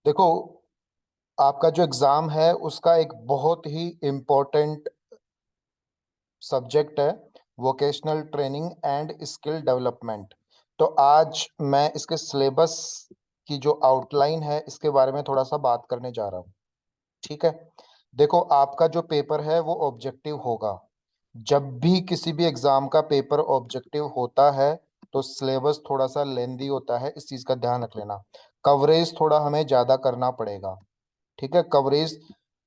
देखो, आपका जो एग्जाम है उसका एक बहुत ही इम्पोर्टेंट सब्जेक्ट है, vocational training and skill development. तो आज मैं इसके सिलेबस की जो आउटलाइन है इसके बारे में थोड़ा सा बात करने जा रहा हूँ। ठीक है। देखो, आपका जो पेपर है वो ऑब्जेक्टिव होगा। जब भी किसी भी एग्जाम का पेपर ऑब्जेक्टिव होता है तो सिलेबस थोड़ा सा लेंदी होता है, इस चीज का ध्यान रख लेना। कवरेज थोड़ा हमें ज्यादा करना पड़ेगा। ठीक है, कवरेज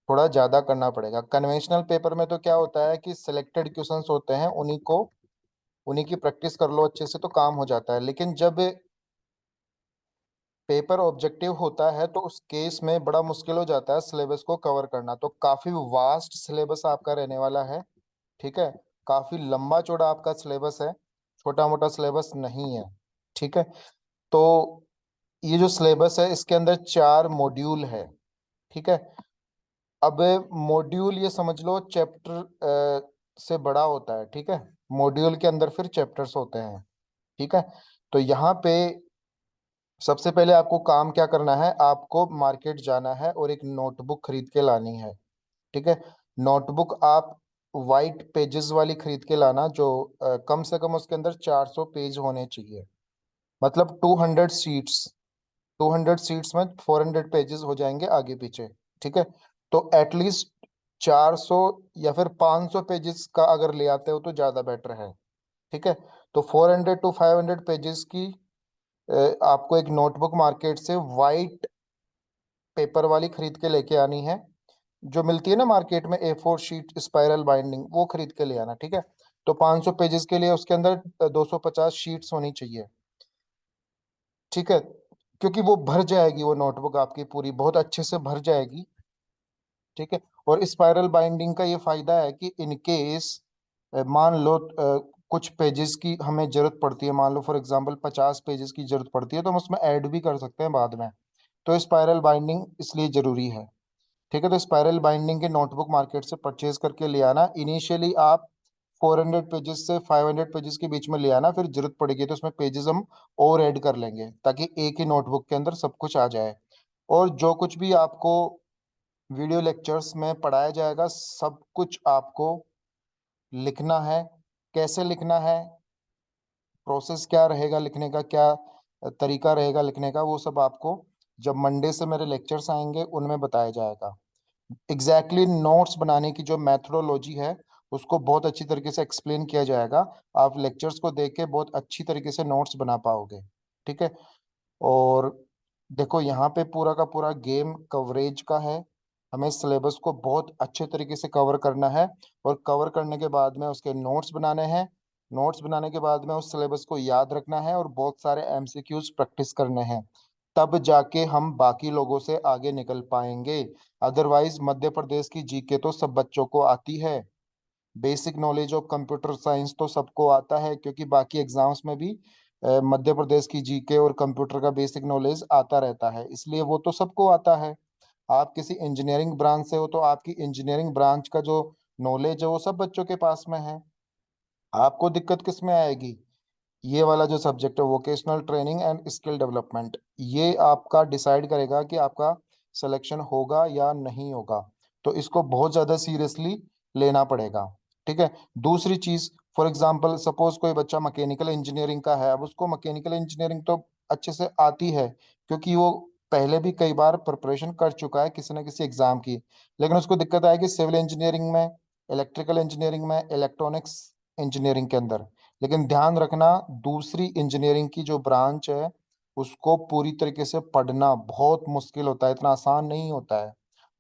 थोड़ा ज्यादा करना पड़ेगा। कन्वेंशनल पेपर में तो क्या होता है कि सिलेक्टेड क्वेश्चंस होते हैं, उन्हीं की प्रैक्टिस कर लो अच्छे से तो काम हो जाता है। लेकिन जब पेपर ऑब्जेक्टिव होता है तो उस केस में बड़ा मुश्किल हो जाता है सिलेबस को कवर करना। तो काफी वास्ट सिलेबस आपका रहने वाला है। ठीक है, काफी लंबा चौड़ा आपका सिलेबस है, छोटा मोटा सिलेबस नहीं है। ठीक है। तो ये जो सिलेबस है इसके अंदर 4 मॉड्यूल है। ठीक है। अब मॉड्यूल ये समझ लो चैप्टर से बड़ा होता है। ठीक है, मॉड्यूल के अंदर फिर चैप्टर्स होते हैं। ठीक है। तो यहाँ पे सबसे पहले आपको काम क्या करना है, आपको मार्केट जाना है और एक नोटबुक खरीद के लानी है। ठीक है। नोटबुक आप वाइट पेजेस वाली खरीद के लाना, जो कम से कम उसके अंदर 400 पेज होने चाहिए। मतलब 200 सीट्स, 200 सीट्स में 400 पेजेस हो जाएंगे आगे पीछे। ठीक है। तो एटलीस्ट 400 या फिर 500 पेजेस का अगर ले आते हो तो ज़्यादा बेटर है। ठीक है। तो 400 to 500 पेजेस की आपको एक नोटबुक मार्केट से वाइट पेपर वाली खरीद के लेके आनी है। जो मिलती है ना मार्केट में A4 शीट स्पाइरल बाइंडिंग, वो खरीद के ले आना। ठीक है। तो 500 पेजेस के लिए उसके अंदर 250 शीट्स होनी चाहिए। ठीक है, क्योंकि वो भर जाएगी, वो नोटबुक आपकी पूरी बहुत अच्छे से भर जाएगी। ठीक है। और स्पाइरल बाइंडिंग का ये फायदा है कि इन केस मान लो कुछ पेजेस की हमें जरूरत पड़ती है, मान लो फॉर एग्जांपल 50 पेजेस की जरूरत पड़ती है, तो हम उसमें ऐड भी कर सकते हैं बाद में। तो स्पाइरल बाइंडिंग इसलिए जरूरी है। ठीक है। तो स्पाइरल बाइंडिंग के नोटबुक मार्केट से परचेज करके ले आना। इनिशियली आप 400 पेजेस से 500 पेजेस के बीच में ले आना, फिर जरूरत पड़ेगी तो उसमें पेजेस हम और ऐड कर लेंगे ताकि एक ही नोटबुक के अंदर सब कुछ आ जाए। और जो कुछ भी आपको वीडियो लेक्चर्स में पढ़ाया जाएगा सब कुछ आपको लिखना है। कैसे लिखना है, प्रोसेस क्या रहेगा लिखने का, क्या तरीका रहेगा लिखने का, वो सब आपको जब मंडे से मेरे लेक्चर्स आएंगे उनमें बताया जाएगा। नोट्स बनाने की जो मैथडोलॉजी है उसको बहुत अच्छी तरीके से एक्सप्लेन किया जाएगा। आप लेक्चर्स को देख के बहुत अच्छी तरीके से नोट्स बना पाओगे। ठीक है। और देखो, यहाँ पे पूरा का पूरा गेम कवरेज का है। हमें सिलेबस को बहुत अच्छे तरीके से कवर करना है, और कवर करने के बाद में उसके नोट्स बनाने हैं। नोट्स बनाने के बाद में उस सिलेबस को याद रखना है और बहुत सारे MCQs प्रैक्टिस करने हैं। तब जाके हम बाकी लोगों से आगे निकल पाएंगे। अदरवाइज मध्य प्रदेश की जीके तो सब बच्चों को आती है, basic knowledge of computer science तो सबको आता है, क्योंकि बाकी एग्जाम्स में भी मध्य प्रदेश की जीके और कंप्यूटर का बेसिक नॉलेज आता रहता है, इसलिए वो तो सबको आता है। आप किसी इंजीनियरिंग ब्रांच से हो तो आपकी इंजीनियरिंग ब्रांच का जो नॉलेज है वो सब बच्चों के पास में है। आपको दिक्कत किस में आएगी, ये वाला जो सब्जेक्ट है vocational training and skill development, ये आपका डिसाइड करेगा कि आपका सिलेक्शन होगा या नहीं होगा। तो इसको बहुत ज़्यादा सीरियसली लेना पड़ेगा। ठीक है। दूसरी चीज़, फॉर एग्जांपल सपोज कोई बच्चा मैकेनिकल इंजीनियरिंग का है, अब उसको मैकेनिकल इंजीनियरिंग तो अच्छे से आती है क्योंकि वो पहले भी कई बार प्रिपरेशन कर चुका है किसी न किसी एग्जाम की। लेकिन उसको दिक्कत आएगी सिविल इंजीनियरिंग में, इलेक्ट्रिकल इंजीनियरिंग में, इलेक्ट्रॉनिक्स इंजीनियरिंग के अंदर। लेकिन ध्यान रखना, दूसरी इंजीनियरिंग की जो ब्रांच है उसको पूरी तरीके से पढ़ना बहुत मुश्किल होता है, इतना आसान नहीं होता है।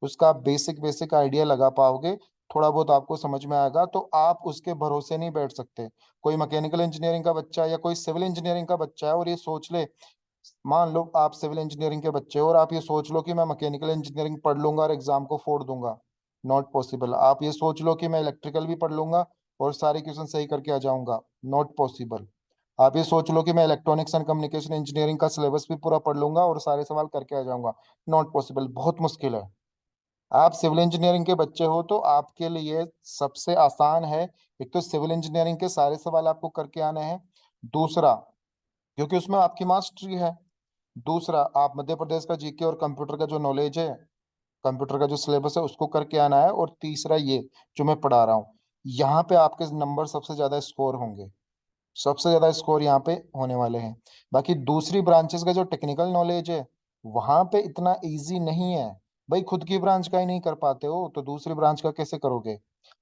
उसका बेसिक बेसिक आइडिया लगा पाओगे, थोड़ा बहुत आपको समझ में आएगा, तो आप उसके भरोसे नहीं बैठ सकते। कोई मैकेनिकल इंजीनियरिंग का बच्चा या कोई सिविल इंजीनियरिंग का बच्चा है और ये सोच ले, मान लो आप सिविल इंजीनियरिंग के बच्चे हो और आप ये सोच लो कि मैं मैकेनिकल इंजीनियरिंग पढ़ लूंगा और एग्जाम को फोड़ दूंगा, नॉट पॉसिबल। आप ये सोच लो कि मैं इलेक्ट्रिकल भी पढ़ लूंगा और सारे क्वेश्चन सही करके आ जाऊंगा, नॉट पॉसिबल। आप ये सोच लो कि मैं इलेक्ट्रॉनिक्स एंड कम्युनिकेशन इंजीनियरिंग का सिलेबस भी पूरा पढ़ लूंगा और सारे सवाल करके आ जाऊंगा, नॉट पॉसिबल, बहुत मुश्किल है। आप सिविल इंजीनियरिंग के बच्चे हो तो आपके लिए सबसे आसान है। एक तो सिविल इंजीनियरिंग के सारे सवाल आपको करके आने हैं, दूसरा क्योंकि उसमें आपकी मास्टरी है। दूसरा, आप मध्य प्रदेश का जीके और कंप्यूटर का जो नॉलेज है, कंप्यूटर का जो सिलेबस है उसको करके आना है। और तीसरा ये जो मैं पढ़ा रहा हूँ, यहाँ पे आपके नंबर सबसे ज्यादा स्कोर होंगे, सबसे ज्यादा स्कोर यहाँ पे होने वाले हैं। बाकी दूसरी ब्रांचेस का जो टेक्निकल नॉलेज है वहां पे इतना इजी नहीं है। भाई खुद की ब्रांच का ही नहीं कर पाते हो तो दूसरी ब्रांच का कैसे करोगे?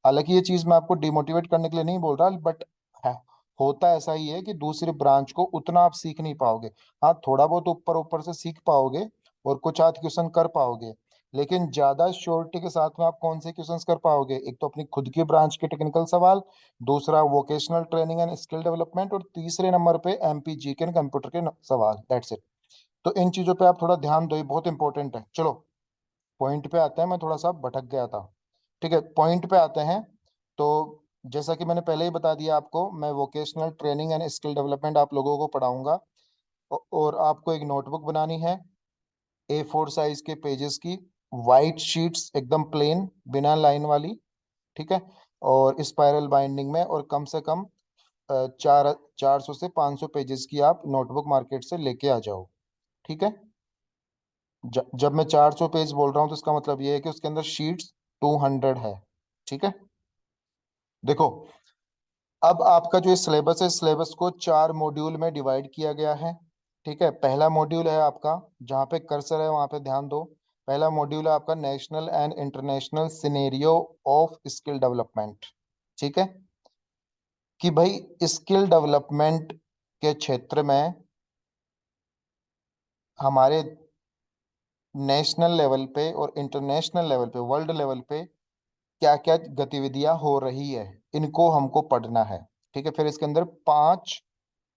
हालांकि ये चीज मैं आपको डिमोटिवेट करने के लिए नहीं बोल रहा, बट है, होता ऐसा ही है कि दूसरी ब्रांच को उतना आप सीख नहीं पाओगे। हाँ, थोड़ा बहुत ऊपर ऊपर से सीख पाओगे और कुछ आध क्वेश्चन कर पाओगे, लेकिन ज्यादा श्योरिटी के साथ में आप कौन से क्वेश्चंस कर पाओगे? एक तो अपनी खुद की ब्रांच के टेक्निकल सवाल, दूसरा vocational training and skill development, और तीसरे नंबर पे एमपी के कंप्यूटर के सवाल। That's it. तो इन चीजों पे आप थोड़ा ध्यान दो, ये बहुत इंपॉर्टेंट है। चलो पॉइंट पे आते हैं, मैं थोड़ा सा भटक गया था। ठीक है, पॉइंट पे आते हैं। तो जैसा कि मैंने पहले ही बता दिया आपको, मैं vocational training and skill development आप लोगों को पढ़ाऊंगा। और आपको एक नोटबुक बनानी है, A4 साइज के पेजेस की, वाइट शीट्स एकदम प्लेन बिना लाइन वाली। ठीक है, और स्पाइरल बाइंडिंग में, और कम से कम 400 से 500 पेजेस की आप नोटबुक मार्केट से लेके आ जाओ। ठीक है, जब मैं 400 पेज बोल रहा हूँ तो इसका मतलब ये है कि उसके अंदर शीट्स 200 है। ठीक है, देखो, अब आपका जो सिलेबस है, सिलेबस को 4 मॉड्यूल में डिवाइड किया गया है। ठीक है, पहला मॉड्यूल है आपका, जहाँ पे कर्सर है वहाँ पे ध्यान दो। पहला मॉड्यूल है आपका national and international scenario of skill development. ठीक है, कि भाई स्किल डेवलपमेंट के क्षेत्र में हमारे नेशनल लेवल पे और इंटरनेशनल लेवल पे, वर्ल्ड लेवल पे क्या क्या गतिविधियां हो रही है, इनको हमको पढ़ना है। ठीक है, फिर इसके अंदर 5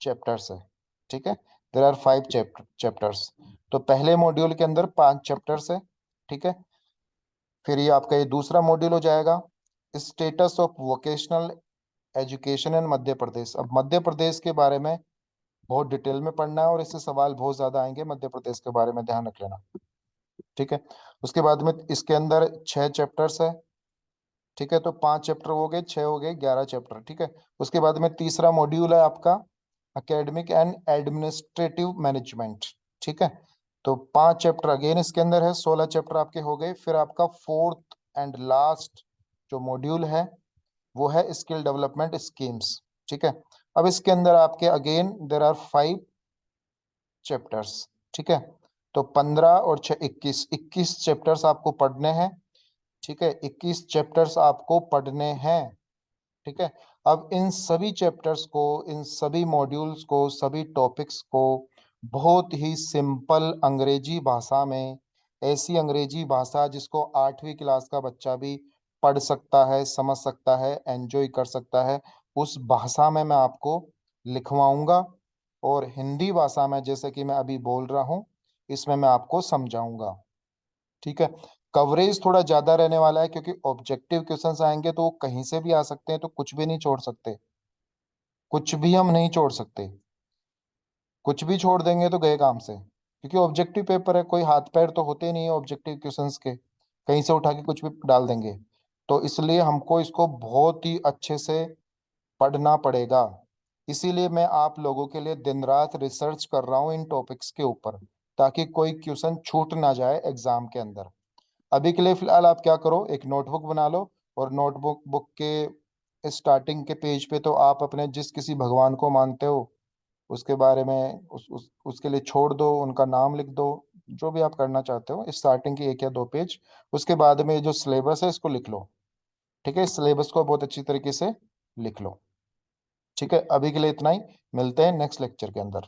चैप्टर्स है। ठीक है, देर आर 5 चैप्टर्स। तो पहले मॉड्यूल के अंदर 5 चैप्टर्स है। ठीक है, फिर ये आपका ये दूसरा मॉड्यूल हो जाएगा, status of vocational education in Madhya Pradesh. अब मध्य प्रदेश के बारे में बहुत डिटेल में पढ़ना है और इससे सवाल बहुत ज्यादा आएंगे, मध्य प्रदेश के बारे में ध्यान रख लेना। ठीक है, उसके बाद में इसके अंदर 6 चैप्टर्स है। ठीक है, तो 5 चैप्टर हो गए, 6 हो गए, 11 चैप्टर। ठीक है, उसके बाद में तीसरा मॉड्यूल है आपका एकेडमिक एंड एडमिनिस्ट्रेटिव मैनेजमेंट। ठीक है, तो 5 चैप्टर अगेन इसके अंदर है, 16 चैप्टर आपके हो गए। फिर आपका फोर्थ एंड लास्ट जो मॉड्यूल है वो है स्किल डेवलपमेंट स्कीम्स। ठीक है, अब इसके अंदर आपके अगेन देर आर 5 चैप्टर्स। ठीक है, तो 15 और 6 21, 21 चैप्टर्स आपको पढ़ने हैं। ठीक है, 21 चैप्टर्स आपको पढ़ने हैं। ठीक है, अब इन सभी चैप्टर्स को, इन सभी मॉड्यूल्स को, सभी टॉपिक्स को बहुत ही सिंपल अंग्रेजी भाषा में, ऐसी अंग्रेजी भाषा जिसको 8वीं क्लास का बच्चा भी पढ़ सकता है, समझ सकता है, एंजॉय कर सकता है, उस भाषा में मैं आपको लिखवाऊंगा। और हिंदी भाषा में जैसे कि मैं अभी बोल रहा हूँ, इसमें मैं आपको समझाऊंगा। ठीक है, कवरेज थोड़ा ज्यादा रहने वाला है क्योंकि ऑब्जेक्टिव क्वेश्चंस आएंगे तो वो कहीं से भी आ सकते हैं, तो कुछ भी नहीं छोड़ सकते, कुछ भी हम नहीं छोड़ सकते। कुछ भी छोड़ देंगे तो गए काम से, क्योंकि ऑब्जेक्टिव पेपर है, कोई हाथ पैर तो होते नहीं है ऑब्जेक्टिव क्वेश्चंस के, कहीं से उठा के कुछ भी डाल देंगे। तो इसलिए हमको इसको बहुत ही अच्छे से पढ़ना पड़ेगा। इसीलिए मैं आप लोगों के लिए दिन रात रिसर्च कर रहा हूँ इन टॉपिक्स के ऊपर, ताकि कोई क्वेश्चन छूट ना जाए एग्जाम के अंदर। अभी के लिए फिलहाल आप क्या करो, एक नोटबुक बना लो, और नोटबुक बुक के स्टार्टिंग के पेज पे तो आप अपने जिस किसी भगवान को मानते हो उसके बारे में उसके लिए छोड़ दो, उनका नाम लिख दो, जो भी आप करना चाहते हो, स्टार्टिंग की 1 या 2 पेज। उसके बाद में जो सिलेबस है इसको लिख लो। ठीक है, इस सिलेबस को बहुत अच्छी तरीके से लिख लो। ठीक है, अभी के लिए इतना ही, मिलते हैं नेक्स्ट लेक्चर के अंदर।